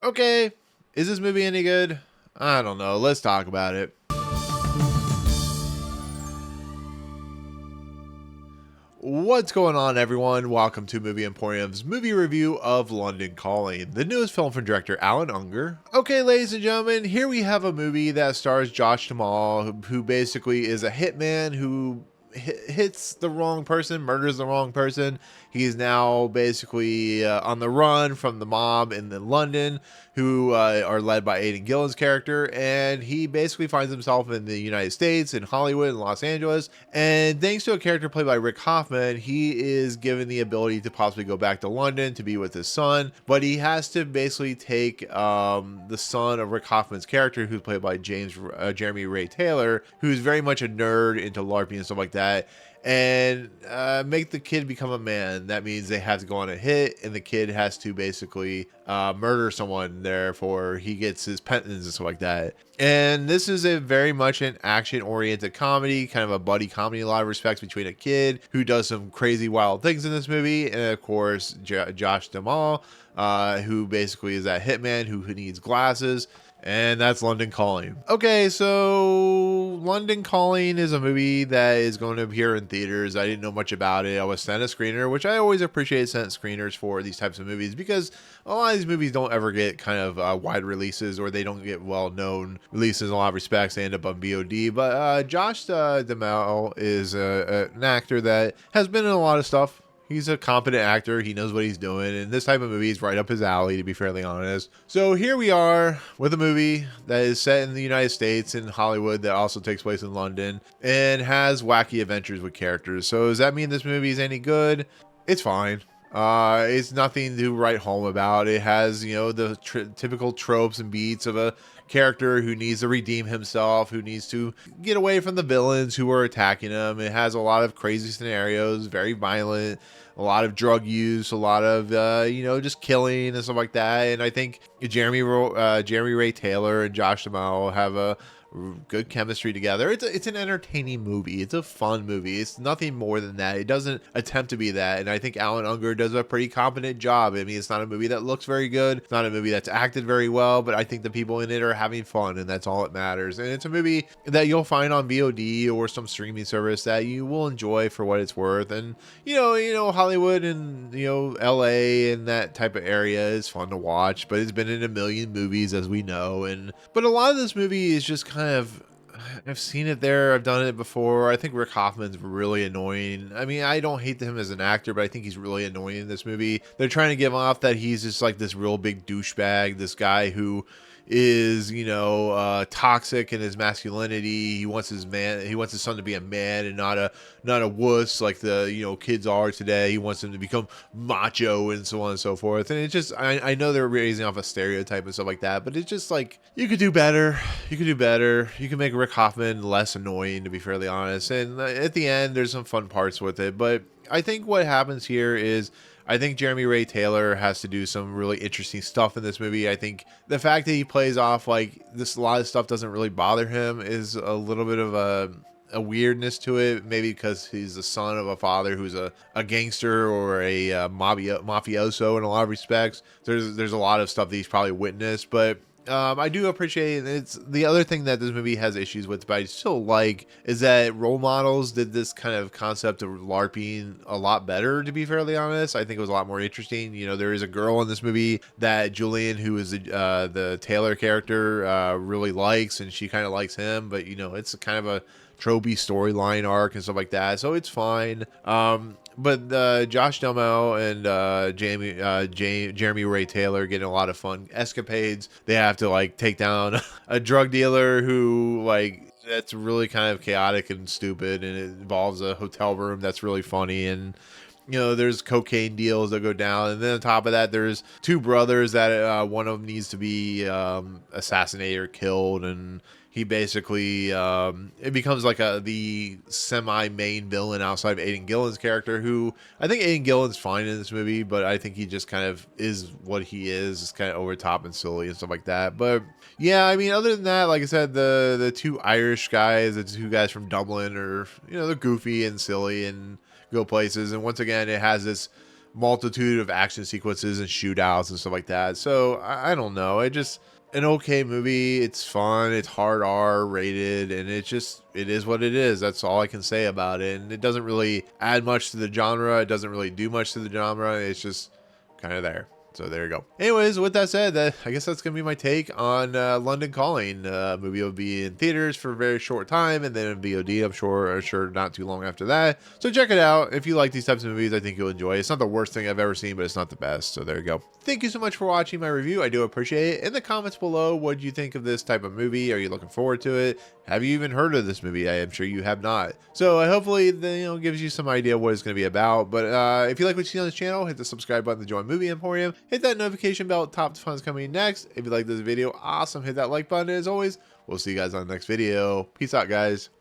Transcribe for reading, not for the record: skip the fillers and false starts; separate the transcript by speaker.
Speaker 1: Okay, is this movie any good? I don't know. Let's talk about it. What's going on, everyone? Welcome to Movie Emporium's movie review of London Calling, the newest film from director Allan Ungar. Okay, ladies and gentlemen, here we have a movie that stars Josh Duhamel, who basically is a hitman who hits the wrong person, murders the wrong person. He's now basically on the run from the mob in London, who are led by Aidan Gillen's character, and he basically finds himself in the United States, in Hollywood, in Los Angeles, and thanks to a character played by Hoffman, he is given the ability to possibly go back to London to be with his son, but he has to basically take the son of Hoffman's character, who's played by Jeremy Ray Taylor, who's very much a nerd into LARPing and stuff like that, and make the kid become a man. That means they have to go on a hit, and the kid has to basically murder someone. Therefore, he gets his penance and stuff like that. And this is a very much an action-oriented comedy, kind of a buddy comedy in a lot of respects, between a kid who does some crazy wild things in this movie, and of course Josh Duhamel, who basically is that hitman who needs glasses. And that's London Calling. Okay, so London Calling is a movie that is going to appear in theaters. I didn't know much about it. I was sent a screener, which I always appreciate sent screeners for these types of movies, because a lot of these movies don't ever get kind of wide releases, or they don't get well-known releases in a lot of respects. They end up on VOD. But Josh Duhamel is an actor that has been in a lot of stuff. He's a competent actor. He knows what he's doing. And this type of movie is right up his alley, to be fairly honest. So here we are with a movie that is set in the United States, in Hollywood, that also takes place in London, and has wacky adventures with characters. So does that mean this movie is any good? It's fine. It's nothing to write home about. It has, the typical tropes and beats of a character who needs to redeem himself, who needs to get away from the villains who are attacking him. It has a lot of crazy scenarios, very violent, a lot of drug use, a lot of just killing and stuff like that. And I think Jeremy Ray Taylor and Josh Duhamel have a good chemistry together. It's an entertaining movie. It's a fun movie. It's nothing more than that. It doesn't attempt to be that, and I think Allan Ungar does a pretty competent job. I mean, it's not a movie that looks very good. It's not a movie that's acted very well, but I think the people in it are having fun, and that's all that matters. And it's a movie that you'll find on VOD or some streaming service that you will enjoy for what it's worth. And Hollywood and LA and that type of area is fun to watch, but it's been in a million movies, as we know. But a lot of this movie is just kind of, I've seen it there, I've done it before. I think Hoffman's really annoying. I mean, I don't hate him as an actor, but I think he's really annoying in this movie. They're trying to give off that he's just like this real big douchebag, this guy who is toxic in his masculinity. He wants his son to be a man and not a wuss like the kids are today. He wants him to become macho and so on and so forth. And it's just, I know they're raising off a stereotype and stuff like that, but it's just like, you could do better. You can make Hoffman less annoying, to be fairly honest. And at the end, there's some fun parts with it. But I think what happens here is, I think Jeremy Ray Taylor has to do some really interesting stuff in this movie. I think the fact that he plays off like this, a lot of stuff doesn't really bother him, is a little bit of a weirdness to it. Maybe because he's the son of a father who's a gangster or a mafioso in a lot of respects. There's a lot of stuff that he's probably witnessed, but I do appreciate it's the other thing that this movie has issues with, but I still like, is that role models did this kind of concept of LARPing a lot better, to be fairly honest. I think it was a lot more interesting. There is a girl in this movie that Julian, who is the Taylor character, really likes, and she kind of likes him, but it's kind of a tropey storyline arc and stuff like that, so it's fine. But Josh Duhamel and Jeremy Ray Taylor getting a lot of fun escapades. They have to take down a drug dealer who that's really kind of chaotic and stupid, and it involves a hotel room that's really funny. And there's cocaine deals that go down, and then on top of that, there's two brothers that one of them needs to be assassinated or killed, and he basically it becomes like the semi-main villain outside of Aidan Gillen's character, who I think Aidan Gillen's fine in this movie, but I think he just kind of is what he is. It's kind of over top and silly and stuff like that. But yeah, I mean, other than that, like I said, the two Irish guys, the two guys from Dublin, are they're goofy and silly and go places. And once again, it has this multitude of action sequences and shootouts and stuff like that. So I don't know. It just an okay movie. It's fun. It's hard R rated, and it is what it is. That's all I can say about it. And it doesn't really add much to the genre. It doesn't really do much to the genre. It's just kind of there. So there you go. Anyways, with that said, I guess that's going to be my take on London Calling. Movie will be in theaters for a very short time, and then in VOD, I'm sure not too long after that. So check it out. If you like these types of movies, I think you'll enjoy it. It's not the worst thing I've ever seen, but it's not the best. So there you go. Thank you so much for watching my review. I do appreciate it. In the comments below, what do you think of this type of movie? Are you looking forward to it? Have you even heard of this movie? I am sure you have not. So hopefully, gives you some idea what it's going to be about. But if you like what you see on this channel, hit the subscribe button to join Movie Emporium. Hit that notification bell. Top fun's coming next. If you like this video, awesome. Hit that like button. As always, we'll see you guys on the next video. Peace out, guys.